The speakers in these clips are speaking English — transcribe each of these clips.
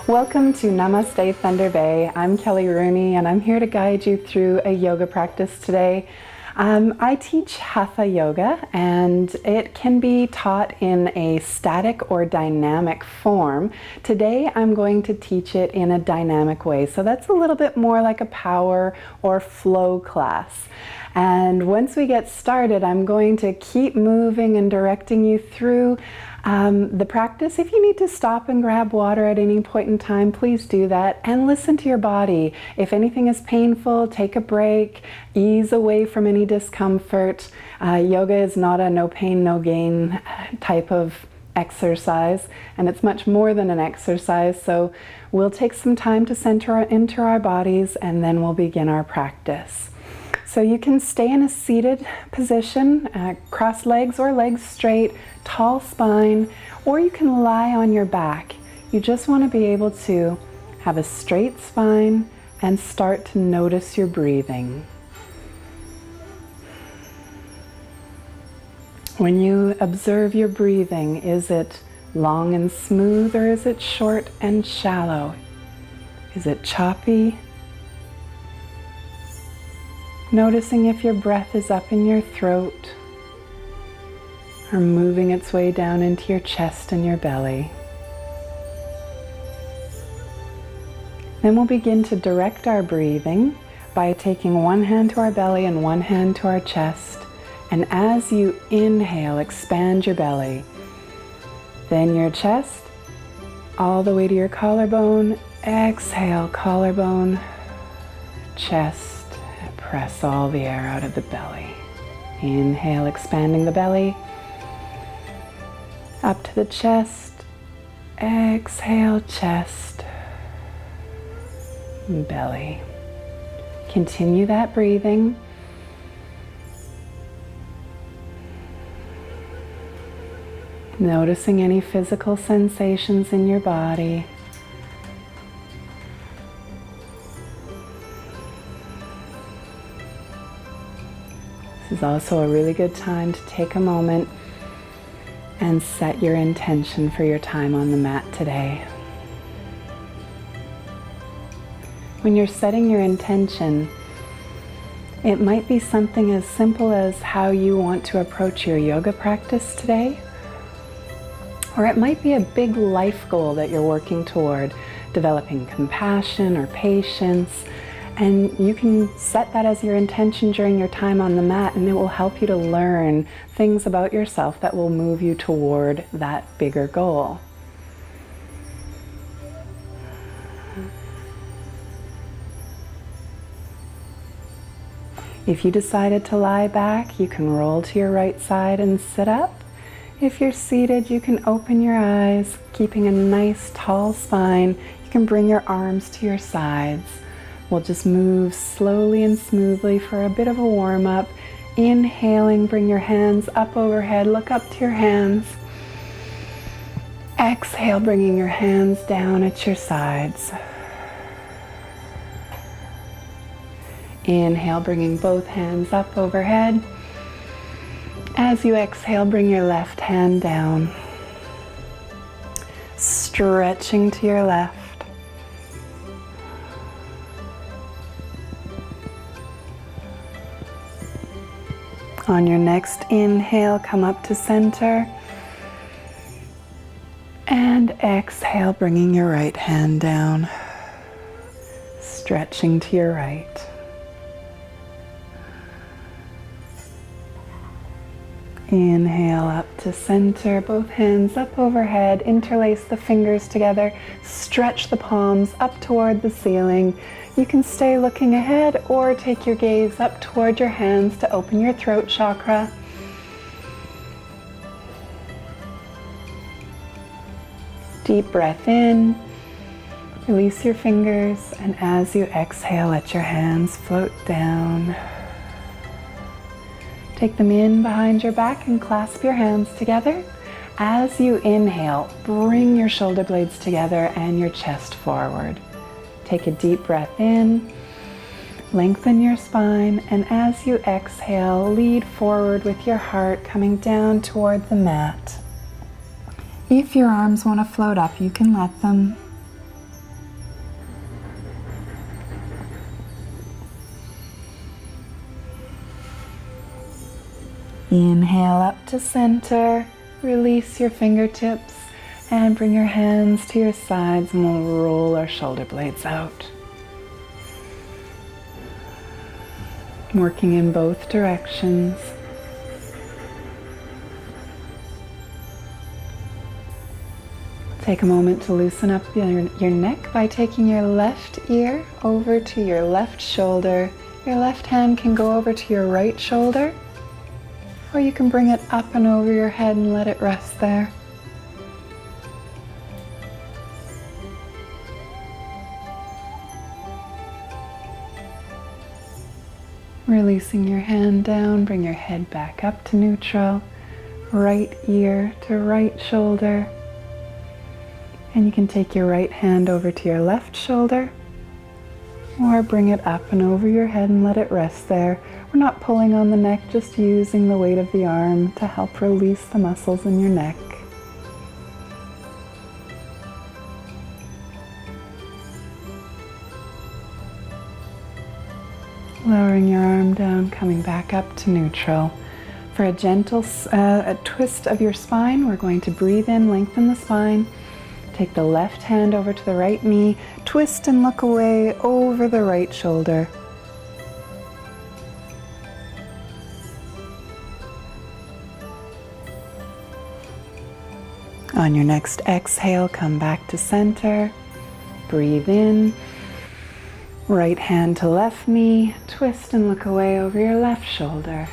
Welcome to Namaste Thunder Bay. I'm Kelly Rooney and I'm here to guide you through a yoga practice today. I teach Hatha yoga and it can be taught in a static or dynamic form. Today I'm going to teach it in a dynamic way, so that's a little bit more like a power or flow class. And once we get started, I'm going to keep moving and directing you through the practice. If you need to stop and grab water at any point in time, please do that and listen to your body. If anything is painful, take a break, ease away from any discomfort. Yoga is not a no pain, no gain type of exercise, and it's much more than an exercise. So we'll take some time to center into our bodies and then we'll begin our practice. So you can stay in a seated position, cross legs or legs straight, tall spine, or you can lie on your back. You just want to be able to have a straight spine and start to notice your breathing. When you observe your breathing, is it long and smooth or is it short and shallow? Is it choppy? Noticing if your breath is up in your throat or moving its way down into your chest and your belly. Then we'll begin to direct our breathing by taking one hand to our belly and one hand to our chest. And as you inhale, expand your belly. Then your chest all the way to your collarbone. Exhale, collarbone, chest. Press all the air out of the belly. Inhale, expanding the belly. Up to the chest. Exhale, chest. Belly. Continue that breathing. Noticing any physical sensations in your body. This is also a really good time to take a moment and set your intention for your time on the mat today. When you're setting your intention, it might be something as simple as how you want to approach your yoga practice today, or it might be a big life goal that you're working toward, developing compassion or patience. And you can set that as your intention during your time on the mat, and it will help you to learn things about yourself that will move you toward that bigger goal. If you decided to lie back, you can roll to your right side and sit up. If you're seated, you can open your eyes, keeping a nice tall spine. You can bring your arms to your sides. We'll just move slowly and smoothly for a bit of a warm-up. Inhaling, bring your hands up overhead, look up to your hands. Exhale, bringing your hands down at your sides. Inhale, bringing both hands up overhead. As you exhale, bring your left hand down. Stretching to your left. On your next inhale, come up to center. And exhale, bringing your right hand down. Stretching to your right. Inhale up to center, both hands up overhead, interlace the fingers together, stretch the palms up toward the ceiling. You can stay looking ahead or take your gaze up toward your hands to open your throat chakra. Deep breath in, release your fingers, and as you exhale, let your hands float down. Take them in behind your back and clasp your hands together. As you inhale, bring your shoulder blades together and your chest forward. Take a deep breath in, lengthen your spine, and as you exhale, lead forward with your heart coming down toward the mat. If your arms want to float up, you can let them. Inhale up to center, release your fingertips, and bring your hands to your sides, and we'll roll our shoulder blades out. Working in both directions. Take a moment to loosen up your neck by taking your left ear over to your left shoulder. Your left hand can go over to your right shoulder, or you can bring it up and over your head and let it rest there. Releasing your hand down, bring your head back up to neutral, right ear to right shoulder. And you can take your right hand over to your left shoulder, or bring it up and over your head and let it rest there. We're not pulling on the neck, just using the weight of the arm to help release the muscles in your neck. Lowering your arm down, coming back up to neutral. For a gentle twist of your spine, we're going to breathe in, lengthen the spine. Take the left hand over to the right knee, twist and look away over the right shoulder. On your next exhale, come back to center. Breathe in. Right hand to left knee, twist and look away over your left shoulder.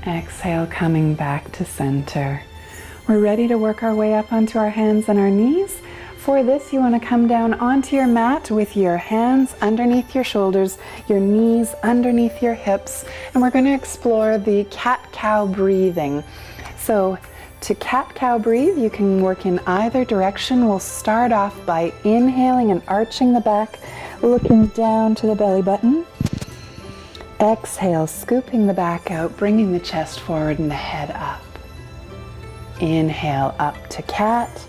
Exhale, coming back to center. We're ready to work our way up onto our hands and our knees. For this, you want to come down onto your mat with your hands underneath your shoulders, your knees underneath your hips, and we're going to explore the cat-cow breathing. So to cat-cow breathe, you can work in either direction. We'll start off by inhaling and arching the back, looking down to the belly button. Exhale, scooping the back out, bringing the chest forward and the head up. Inhale, up to cat.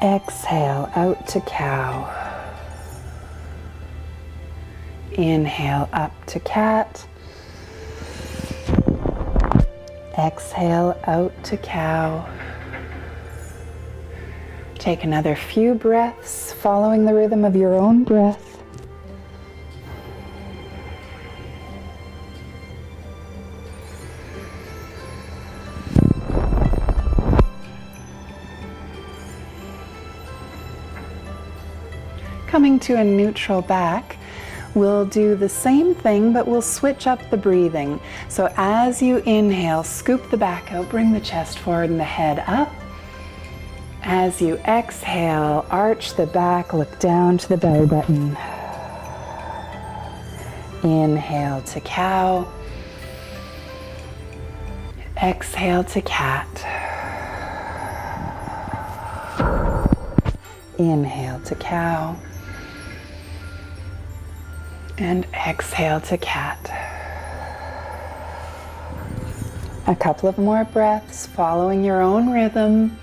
Exhale, out to cow. Inhale, up to cat. Exhale, out to cow. Take another few breaths, following the rhythm of your own breath. Coming to a neutral back, we'll do the same thing, but we'll switch up the breathing. So as you inhale, scoop the back out, bring the chest forward and the head up. As you exhale, arch the back, look down to the belly button. Inhale to cow. Exhale to cat. Inhale to cow. And exhale to cat. A couple of more breaths, following your own rhythm.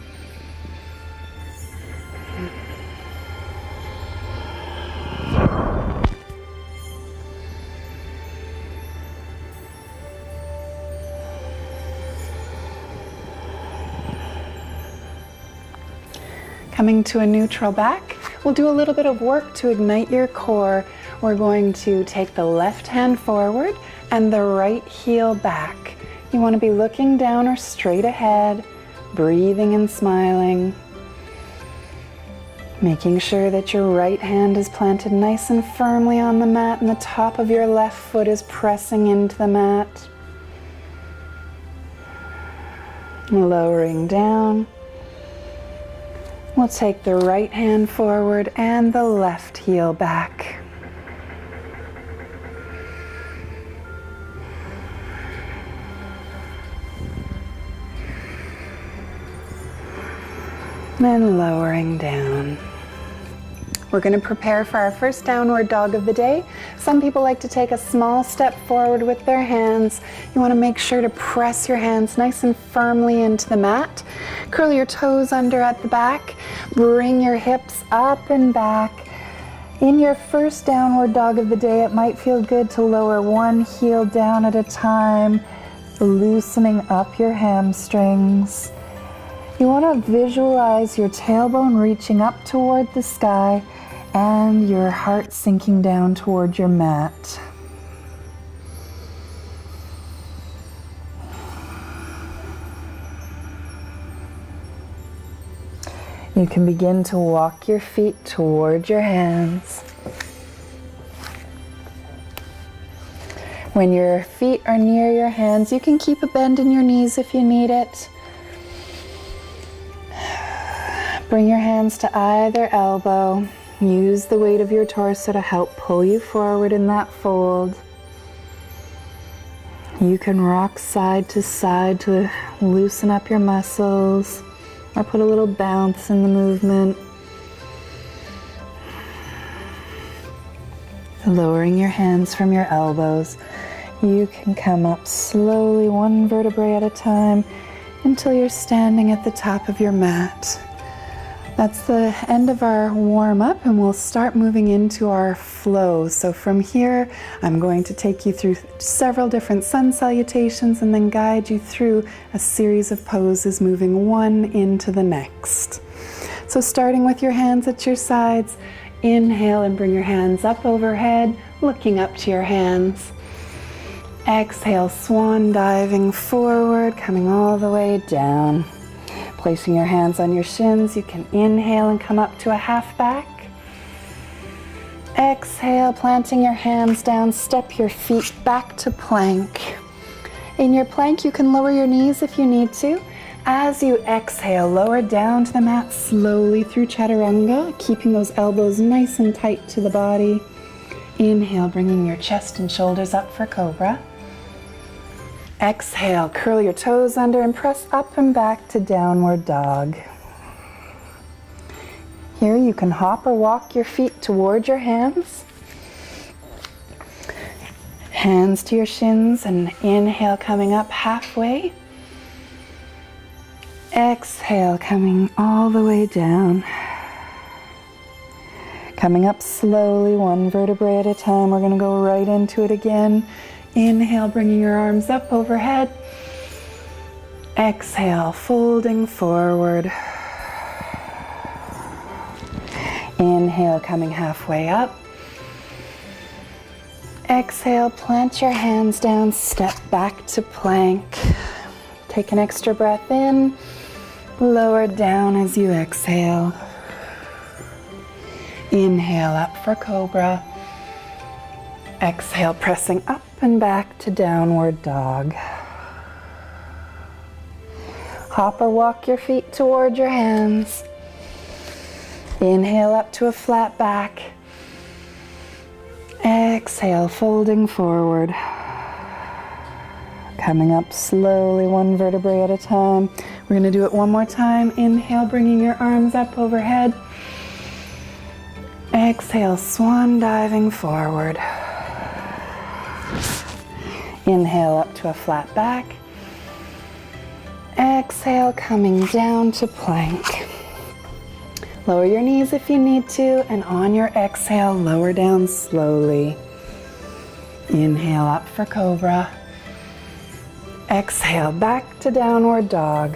Coming to a neutral back, we'll do a little bit of work to ignite your core. We're going to take the left hand forward and the right heel back. You want to be looking down or straight ahead, breathing and smiling. Making sure that your right hand is planted nice and firmly on the mat and the top of your left foot is pressing into the mat. Lowering down. We'll take the right hand forward and the left heel back. And lowering down. We're going to prepare for our first downward dog of the day. Some people like to take a small step forward with their hands. You want to make sure to press your hands nice and firmly into the mat. Curl your toes under at the back. Bring your hips up and back. In your first downward dog of the day, it might feel good to lower one heel down at a time, loosening up your hamstrings. You want to visualize your tailbone reaching up toward the sky and your heart sinking down toward your mat. You can begin to walk your feet toward your hands. When your feet are near your hands, you can keep a bend in your knees if you need it. Bring your hands to either elbow. Use the weight of your torso to help pull you forward in that fold. You can rock side to side to loosen up your muscles or put a little bounce in the movement. Lowering your hands from your elbows, you can come up slowly, one vertebrae at a time, until you're standing at the top of your mat. That's the end of our warm-up, and we'll start moving into our flow. So from here, I'm going to take you through several different sun salutations and then guide you through a series of poses, moving one into the next. So starting with your hands at your sides, inhale and bring your hands up overhead, looking up to your hands. Exhale, swan diving forward, coming all the way down. Placing your hands on your shins, you can inhale and come up to a half back. Exhale, planting your hands down, step your feet back to plank. In your plank, you can lower your knees if you need to. As you exhale, lower down to the mat slowly through chaturanga, keeping those elbows nice and tight to the body. Inhale, bringing your chest and shoulders up for cobra. Exhale, curl your toes under and press up and back to downward dog. Here you can hop or walk your feet toward your hands. Hands to your shins and inhale, coming up halfway. Exhale, coming all the way down. Coming up slowly, one vertebrae at a time. We're going to go right into it again. Inhale, bringing your arms up overhead. Exhale, folding forward. Inhale, coming halfway up. Exhale, plant your hands down, step back to plank. Take an extra breath in, lower down as you exhale. Inhale, up for cobra. Exhale, pressing up and back to downward dog. Hop or walk your feet toward your hands. Inhale up to a flat back. Exhale, folding forward. Coming up slowly, one vertebrae at a time. We're going to do it one more time. Inhale, bringing your arms up overhead. Exhale, swan diving forward. Inhale up to a flat back. Exhale, coming down to plank. Lower your knees if you need to, and on your exhale, lower down slowly. Inhale up for cobra. Exhale, back to downward dog.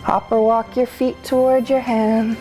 Hop or walk your feet toward your hands.